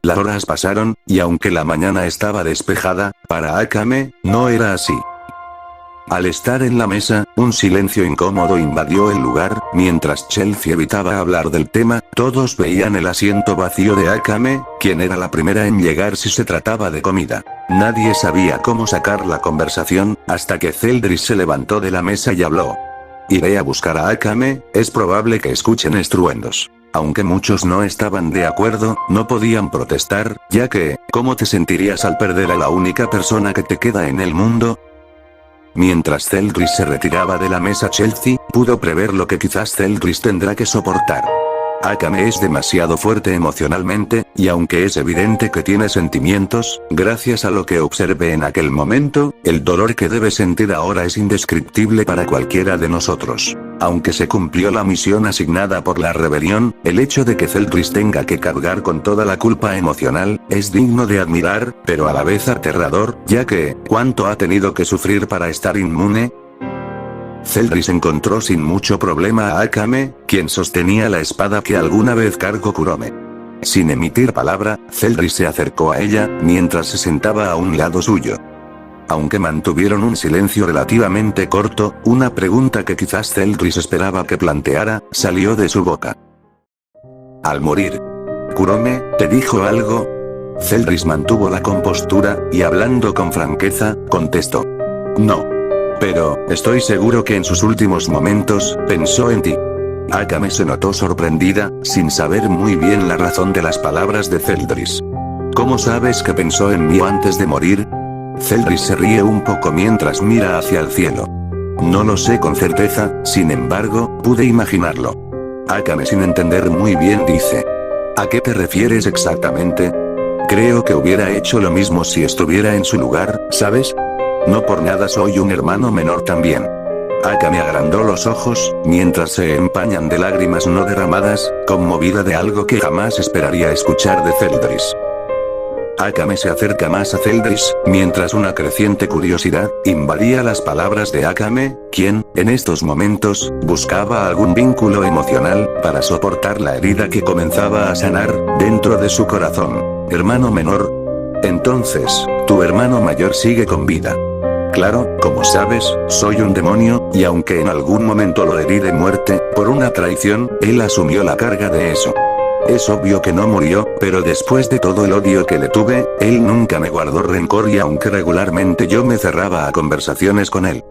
Las horas pasaron, y aunque la mañana estaba despejada, para Akame, no era así. Al estar en la mesa, un silencio incómodo invadió el lugar, mientras Chelsea evitaba hablar del tema, todos veían el asiento vacío de Akame, quien era la primera en llegar si se trataba de comida. Nadie sabía cómo sacar la conversación, hasta que Zeldris se levantó de la mesa y habló. Iré a buscar a Akame, es probable que escuchen estruendos. Aunque muchos no estaban de acuerdo, no podían protestar, ya que, ¿cómo te sentirías al perder a la única persona que te queda en el mundo? Mientras Zeldris se retiraba de la mesa, Chelsea pudo prever lo que quizás Zeldris tendrá que soportar. Akame es demasiado fuerte emocionalmente, y aunque es evidente que tiene sentimientos, gracias a lo que observé en aquel momento, el dolor que debe sentir ahora es indescriptible para cualquiera de nosotros. Aunque se cumplió la misión asignada por la rebelión, el hecho de que Zeldris tenga que cargar con toda la culpa emocional, es digno de admirar, pero a la vez aterrador, ya que, ¿cuánto ha tenido que sufrir para estar inmune? Zeldris encontró sin mucho problema a Akame, quien sostenía la espada que alguna vez cargó Kurome. Sin emitir palabra, Zeldris se acercó a ella, mientras se sentaba a un lado suyo. Aunque mantuvieron un silencio relativamente corto, una pregunta que quizás Zeldris esperaba que planteara, salió de su boca. Al morir, ¿Kurome te dijo algo? Zeldris mantuvo la compostura, y hablando con franqueza, contestó. No. Pero, estoy seguro que en sus últimos momentos, pensó en ti. Akame se notó sorprendida, sin saber muy bien la razón de las palabras de Zeldris. ¿Cómo sabes que pensó en mí antes de morir? Zeldris se ríe un poco mientras mira hacia el cielo. No lo sé con certeza, sin embargo, pude imaginarlo. Akame sin entender muy bien dice. ¿A qué te refieres exactamente? Creo que hubiera hecho lo mismo si estuviera en su lugar, ¿sabes? No por nada soy un hermano menor también. Akame agrandó los ojos, mientras se empañan de lágrimas no derramadas, conmovida de algo que jamás esperaría escuchar de Zeldris. Akame se acerca más a Zeldris, mientras una creciente curiosidad invadía las palabras de Akame, quien, en estos momentos, buscaba algún vínculo emocional para soportar la herida que comenzaba a sanar dentro de su corazón. Hermano menor. Entonces, tu hermano mayor sigue con vida. Claro, como sabes, soy un demonio, y aunque en algún momento lo herí de muerte, por una traición, él asumió la carga de eso. Es obvio que no murió, pero después de todo el odio que le tuve, él nunca me guardó rencor y aunque regularmente yo me cerraba a conversaciones con él.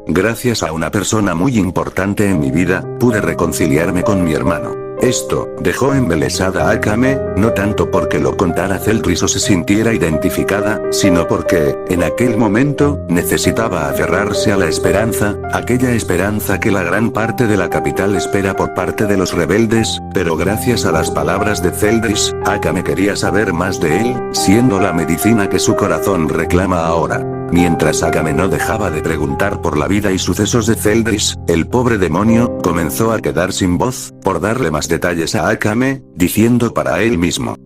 Gracias a una persona muy importante en mi vida, pude reconciliarme con mi hermano. Esto dejó embelesada a Akame, no tanto porque lo contara Zeldris o se sintiera identificada, sino porque, en aquel momento, necesitaba aferrarse a la esperanza, aquella esperanza que la gran parte de la capital espera por parte de los rebeldes, pero gracias a las palabras de Zeldris, Akame quería saber más de él, siendo la medicina que su corazón reclama ahora. Mientras Akame no dejaba de preguntar por la vida y sucesos de Zeldris, el pobre demonio comenzó a quedar sin voz, por darle más detalles a Akame, diciendo para él mismo.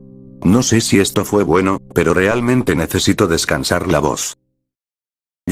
No sé si esto fue bueno, pero realmente necesito descansar la voz.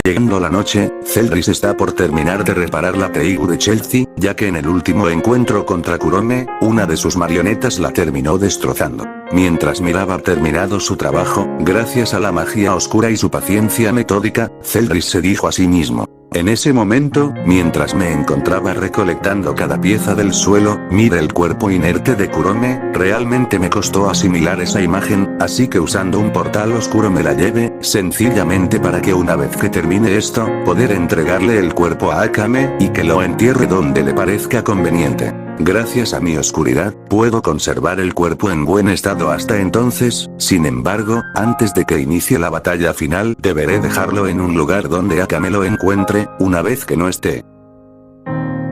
Llegando la noche, Zeldris está por terminar de reparar la Teigu de Chelsea, ya que en el último encuentro contra Kurome, una de sus marionetas la terminó destrozando. Mientras miraba terminado su trabajo, gracias a la magia oscura y su paciencia metódica, Zeldris se dijo a sí mismo. En ese momento, mientras me encontraba recolectando cada pieza del suelo, mira el cuerpo inerte de Kurome, realmente me costó asimilar esa imagen, así que usando un portal oscuro me la lleve, sencillamente para que una vez que termine esto, poder entregarle el cuerpo a Akame, y que lo entierre donde le parezca conveniente. Gracias a mi oscuridad, puedo conservar el cuerpo en buen estado hasta entonces, sin embargo, antes de que inicie la batalla final, deberé dejarlo en un lugar donde Akame lo encuentre, una vez que no esté.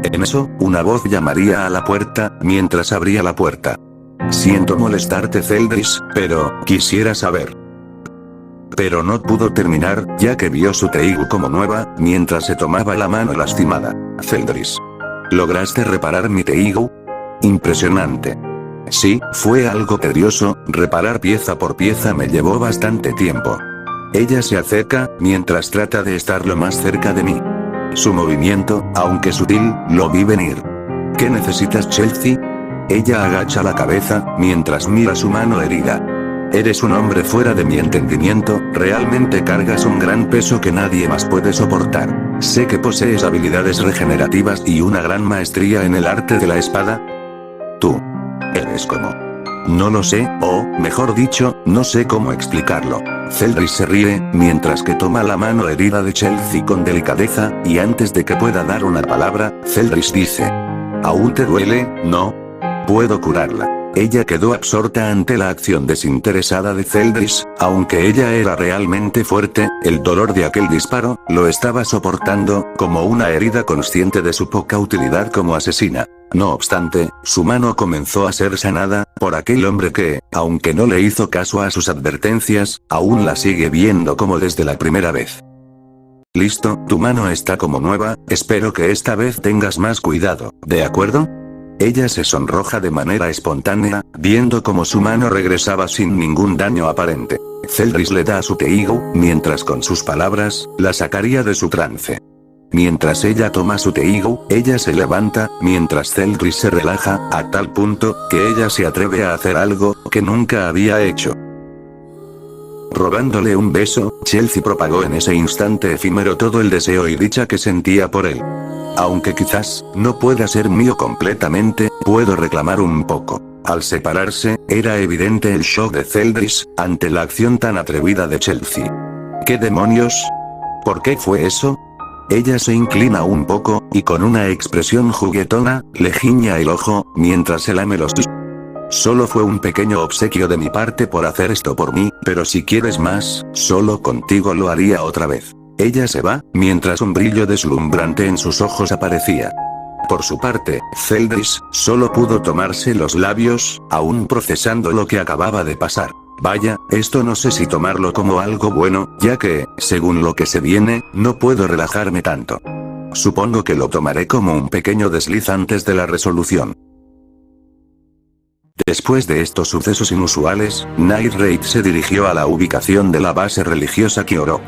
En eso, una voz llamaría a la puerta, mientras abría la puerta. Siento molestarte, Zeldris, pero, quisiera saber. Pero no pudo terminar, ya que vio su Teigu como nueva, mientras se tomaba la mano lastimada. Zeldris. ¿Lograste reparar mi Teigu? Impresionante. Sí, fue algo tedioso, reparar pieza por pieza me llevó bastante tiempo. Ella se acerca, mientras trata de estar lo más cerca de mí. Su movimiento, aunque sutil, lo vi venir. ¿Qué necesitas, Chelsea? Ella agacha la cabeza, mientras mira su mano herida. Eres un hombre fuera de mi entendimiento, realmente cargas un gran peso que nadie más puede soportar. Sé que posees habilidades regenerativas y una gran maestría en el arte de la espada. Tú eres como... No lo sé, o, mejor dicho, no sé cómo explicarlo. Zeldris se ríe, mientras que toma la mano herida de Chelsea con delicadeza, y antes de que pueda dar una palabra, Zeldris dice: ¿Aún te duele, no? Puedo curarla. Ella quedó absorta ante la acción desinteresada de Zeldris, aunque ella era realmente fuerte, el dolor de aquel disparo, lo estaba soportando, como una herida consciente de su poca utilidad como asesina. No obstante, su mano comenzó a ser sanada, por aquel hombre que, aunque no le hizo caso a sus advertencias, aún la sigue viendo como desde la primera vez. Listo, tu mano está como nueva, espero que esta vez tengas más cuidado, ¿de acuerdo? Ella se sonroja de manera espontánea, viendo cómo su mano regresaba sin ningún daño aparente. Zeldris le da su Teigo, mientras con sus palabras, la sacaría de su trance. Mientras ella toma su Teigo, ella se levanta, mientras Zeldris se relaja, a tal punto, que ella se atreve a hacer algo, que nunca había hecho. Robándole un beso, Chelsea propagó en ese instante efímero todo el deseo y dicha que sentía por él. Aunque quizás, no pueda ser mío completamente, puedo reclamar un poco. Al separarse, era evidente el shock de Zeldris, ante la acción tan atrevida de Chelsea. ¿Qué demonios? ¿Por qué fue eso? Ella se inclina un poco, y con una expresión juguetona, le guiña el ojo, mientras se lame los... Solo fue un pequeño obsequio de mi parte por hacer esto por mí, pero si quieres más, solo contigo lo haría otra vez. Ella se va, mientras un brillo deslumbrante en sus ojos aparecía. Por su parte, Zeldris, solo pudo tomarse los labios, aún procesando lo que acababa de pasar. Vaya, esto no sé si tomarlo como algo bueno, ya que, según lo que se viene, no puedo relajarme tanto. Supongo que lo tomaré como un pequeño desliz antes de la resolución. Después de estos sucesos inusuales, Night Raid se dirigió a la ubicación de la base religiosa Kiorok.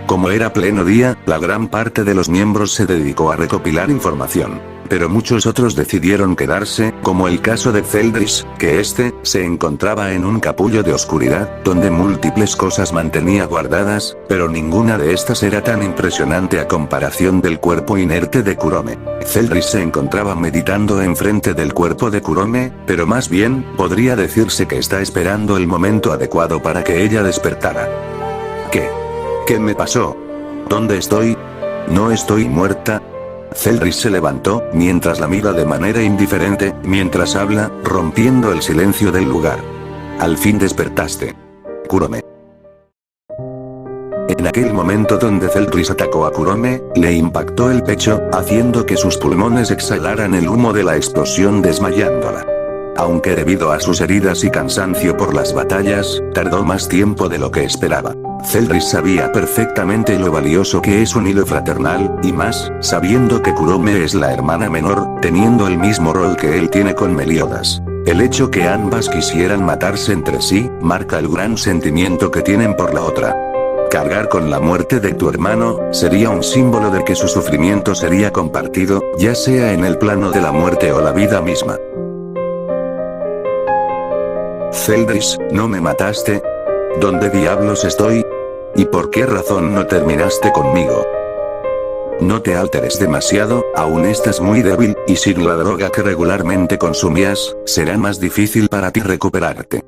Como era pleno día, la gran parte de los miembros se dedicó a recopilar información. Pero muchos otros decidieron quedarse, como el caso de Zeldris, que se encontraba en un capullo de oscuridad, donde múltiples cosas mantenía guardadas, pero ninguna de estas era tan impresionante a comparación del cuerpo inerte de Kurome. Zeldris se encontraba meditando enfrente del cuerpo de Kurome, pero más bien, podría decirse que está esperando el momento adecuado para que ella despertara. ¿Qué me pasó? ¿Dónde estoy? ¿No estoy muerta? Zeldris se levantó, mientras la mira de manera indiferente, mientras habla, rompiendo el silencio del lugar. Al fin despertaste. Kurome. En aquel momento donde Zeldris atacó a Kurome, le impactó el pecho, haciendo que sus pulmones exhalaran el humo de la explosión desmayándola. Aunque debido a sus heridas y cansancio por las batallas, tardó más tiempo de lo que esperaba. Zeldris sabía perfectamente lo valioso que es un hilo fraternal, y más, sabiendo que Kurome es la hermana menor, teniendo el mismo rol que él tiene con Meliodas. El hecho que ambas quisieran matarse entre sí, marca el gran sentimiento que tienen por la otra. Cargar con la muerte de tu hermano, sería un símbolo de que su sufrimiento sería compartido, ya sea en el plano de la muerte o la vida misma. Zeldris, ¿no me mataste? ¿Dónde diablos estoy? ¿Y por qué razón no terminaste conmigo? No te alteres demasiado, aún estás muy débil, y sin la droga que regularmente consumías, será más difícil para ti recuperarte.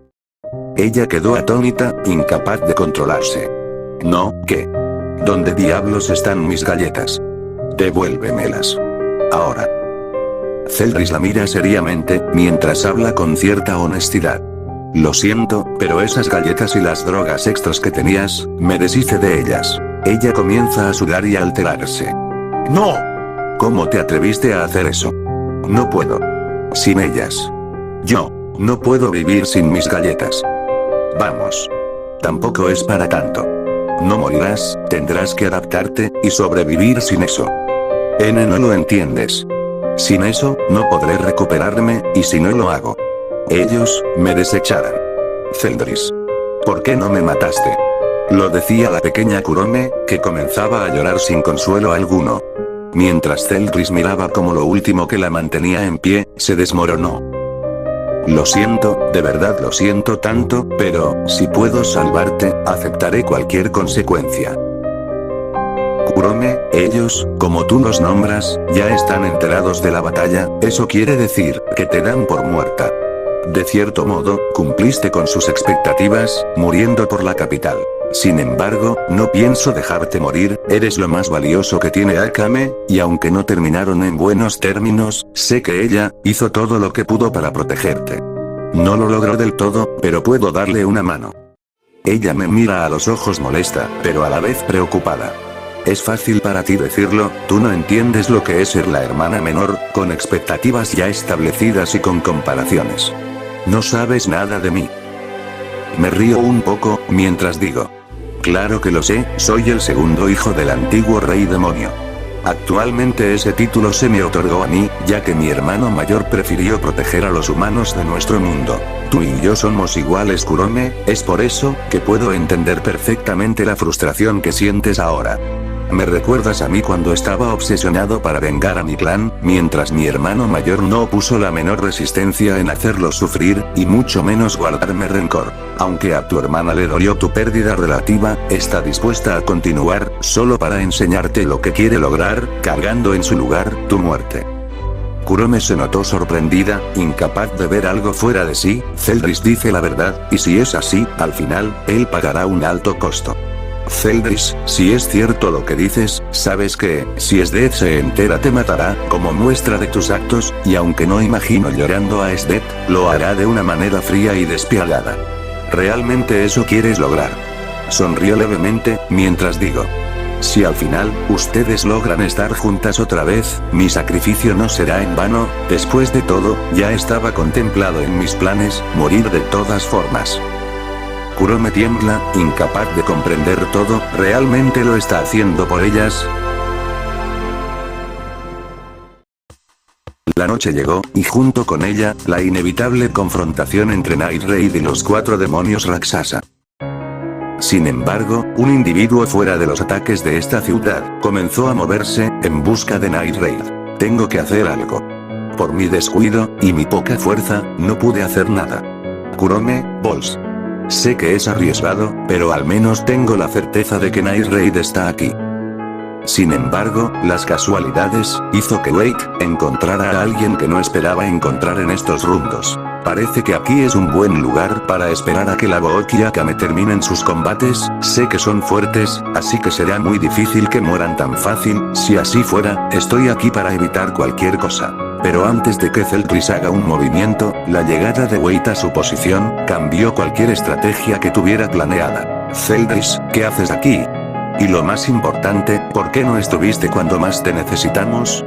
Ella quedó atónita, incapaz de controlarse. No, ¿qué? ¿Dónde diablos están mis galletas? Devuélvemelas. Ahora. Zeldris la mira seriamente, mientras habla con cierta honestidad. Lo siento, pero esas galletas y las drogas extras que tenías, me deshice de ellas. Ella comienza a sudar y a alterarse. ¡No! ¿Cómo te atreviste a hacer eso? No puedo. Sin ellas. Yo no puedo vivir sin mis galletas. Vamos. Tampoco es para tanto. No morirás, tendrás que adaptarte, y sobrevivir sin eso. No lo entiendes. Sin eso, no podré recuperarme, y si no lo hago, ellos me desecharán. Zeldris. ¿Por qué no me mataste? Lo decía la pequeña Kurome, que comenzaba a llorar sin consuelo alguno. Mientras Zeldris miraba como lo último que la mantenía en pie, se desmoronó. Lo siento, de verdad lo siento tanto, pero, si puedo salvarte, aceptaré cualquier consecuencia. Kurome, ellos, como tú los nombras, ya están enterados de la batalla, eso quiere decir, que te dan por muerta. De cierto modo, cumpliste con sus expectativas, muriendo por la capital. Sin embargo, no pienso dejarte morir, eres lo más valioso que tiene Akame, y aunque no terminaron en buenos términos, sé que ella, hizo todo lo que pudo para protegerte. No lo logró del todo, pero puedo darle una mano. Ella me mira a los ojos molesta, pero a la vez preocupada. Es fácil para ti decirlo, tú no entiendes lo que es ser la hermana menor, con expectativas ya establecidas y con comparaciones. No sabes nada de mí. Me río un poco, mientras digo. Claro que lo sé, soy el segundo hijo del antiguo rey demonio. Actualmente ese título se me otorgó a mí, ya que mi hermano mayor prefirió proteger a los humanos de nuestro mundo. Tú y yo somos iguales, Kurome, es por eso, que puedo entender perfectamente la frustración que sientes ahora. Me recuerdas a mí cuando estaba obsesionado para vengar a mi clan, mientras mi hermano mayor no opuso la menor resistencia en hacerlo sufrir, y mucho menos guardarme rencor. Aunque a tu hermana le dolió tu pérdida relativa, está dispuesta a continuar, solo para enseñarte lo que quiere lograr, cargando en su lugar, tu muerte. Kurome se notó sorprendida, incapaz de ver algo fuera de sí. Zeldris dice la verdad, y si es así, al final, él pagará un alto costo. Zeldris, si es cierto lo que dices, sabes que, si Esdet se entera te matará, como muestra de tus actos, y aunque no imagino llorando a Esdet, lo hará de una manera fría y despiadada. ¿Realmente eso quieres lograr? Sonrió levemente, mientras digo. Si al final, ustedes logran estar juntas otra vez, mi sacrificio no será en vano, después de todo, ya estaba contemplado en mis planes, morir de todas formas. Kurome tiembla, incapaz de comprender todo, ¿realmente lo está haciendo por ellas? La noche llegó, y junto con ella, la inevitable confrontación entre Night Raid y los 4 demonios Raksasa. Sin embargo, un individuo fuera de los ataques de esta ciudad, comenzó a moverse, en busca de Night Raid. Tengo que hacer algo. Por mi descuido, y mi poca fuerza, no pude hacer nada. Kurome, Bols. Sé que es arriesgado, pero al menos tengo la certeza de que Night Raid está aquí. Sin embargo, las casualidades, hizo que Wade encontrara a alguien que no esperaba encontrar en estos rumbos. Parece que aquí es un buen lugar para esperar a que la Booki y Akame terminen sus combates, sé que son fuertes, así que será muy difícil que mueran tan fácil, si así fuera, estoy aquí para evitar cualquier cosa. Pero antes de que Zeldris haga un movimiento, la llegada de Wade a su posición, cambió cualquier estrategia que tuviera planeada. Zeldris, ¿qué haces aquí? Y lo más importante, ¿por qué no estuviste cuando más te necesitamos?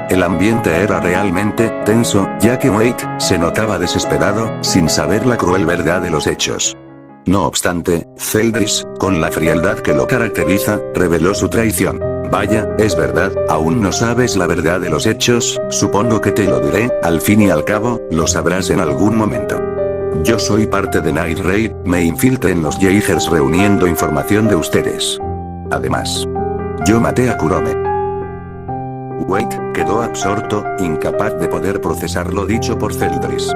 El ambiente era realmente tenso, ya que Wade se notaba desesperado, sin saber la cruel verdad de los hechos. No obstante, Zeldris, con la frialdad que lo caracteriza, reveló su traición. Vaya, es verdad, aún no sabes la verdad de los hechos, supongo que te lo diré, al fin y al cabo, lo sabrás en algún momento. Yo soy parte de Night Raid, me infiltré en los Jaegers reuniendo información de ustedes. Además, yo maté a Kurome. Wade quedó absorto, incapaz de poder procesar lo dicho por Zeldris.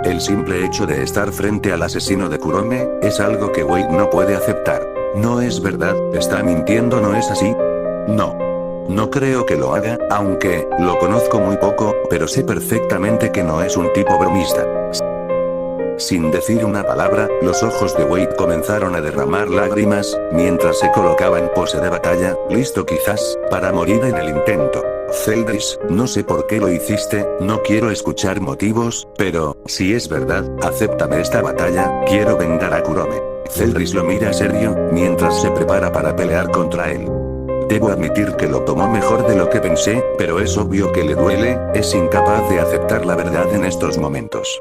El simple hecho de estar frente al asesino de Kurome, es algo que Wade no puede aceptar. No es verdad, está mintiendo, ¿no es así? No. No creo que lo haga, aunque, lo conozco muy poco, pero sé perfectamente que no es un tipo bromista. Sin decir una palabra, los ojos de Wade comenzaron a derramar lágrimas, mientras se colocaba en pose de batalla, listo quizás, para morir en el intento. Zeldris, no sé por qué lo hiciste, no quiero escuchar motivos, pero, si es verdad, acéptame esta batalla, quiero vengar a Kurome. Zeldris lo mira serio, mientras se prepara para pelear contra él. Debo admitir que lo tomó mejor de lo que pensé, pero es obvio que le duele, es incapaz de aceptar la verdad en estos momentos.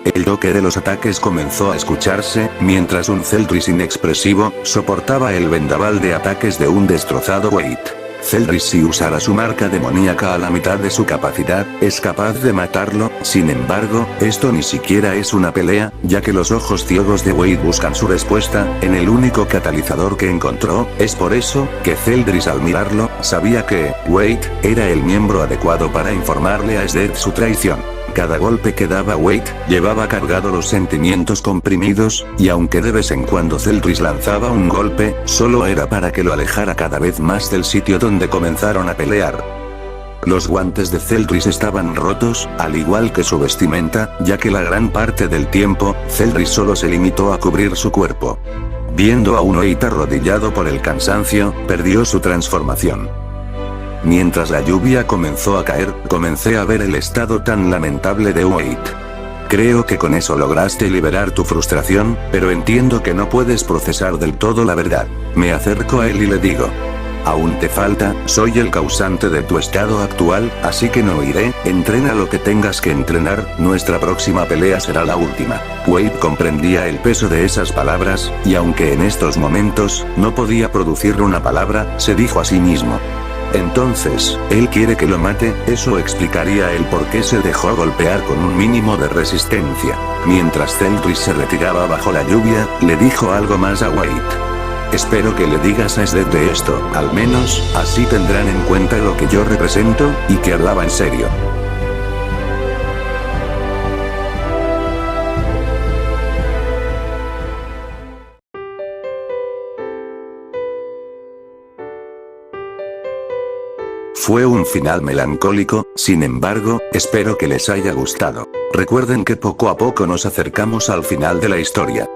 El toque de los ataques comenzó a escucharse, mientras un Zeldris inexpresivo, soportaba el vendaval de ataques de un destrozado Wade. Zeldris, si usara su marca demoníaca a la mitad de su capacidad, es capaz de matarlo, sin embargo, esto ni siquiera es una pelea, ya que los ojos ciegos de Wade buscan su respuesta, en el único catalizador que encontró, es por eso, que Zeldris al mirarlo, sabía que, Wade, era el miembro adecuado para informarle a Esdet su traición. Cada golpe que daba Wade, llevaba cargado los sentimientos comprimidos, y aunque de vez en cuando Cedric lanzaba un golpe, solo era para que lo alejara cada vez más del sitio donde comenzaron a pelear. Los guantes de Cedric estaban rotos, al igual que su vestimenta, ya que la gran parte del tiempo, Cedric solo se limitó a cubrir su cuerpo. Viendo a un Wade arrodillado por el cansancio, perdió su transformación. Mientras la lluvia comenzó a caer, comencé a ver el estado tan lamentable de Wade. Creo que con eso lograste liberar tu frustración, pero entiendo que no puedes procesar del todo la verdad. Me acerco a él y le digo: aún te falta, soy el causante de tu estado actual, así que no iré, entrena lo que tengas que entrenar, nuestra próxima pelea será la última. Wade comprendía el peso de esas palabras, y aunque en estos momentos, no podía producir una palabra, se dijo a sí mismo: entonces, él quiere que lo mate, eso explicaría el por qué se dejó golpear con un mínimo de resistencia. Mientras Cedric se retiraba bajo la lluvia, le dijo algo más a Wade. Espero que le digas a Seth de esto, al menos, así tendrán en cuenta lo que yo represento, y que hablaba en serio. Fue un final melancólico, sin embargo, espero que les haya gustado. Recuerden que poco a poco nos acercamos al final de la historia.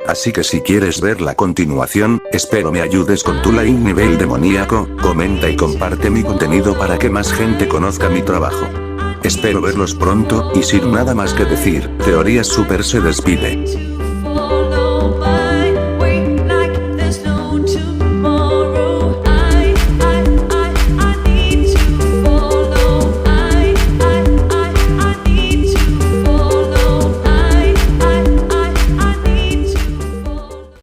Así que si quieres ver la continuación, espero me ayudes con tu like nivel demoníaco, comenta y comparte mi contenido para que más gente conozca mi trabajo. Espero verlos pronto, y sin nada más que decir, Teorías Super se despide.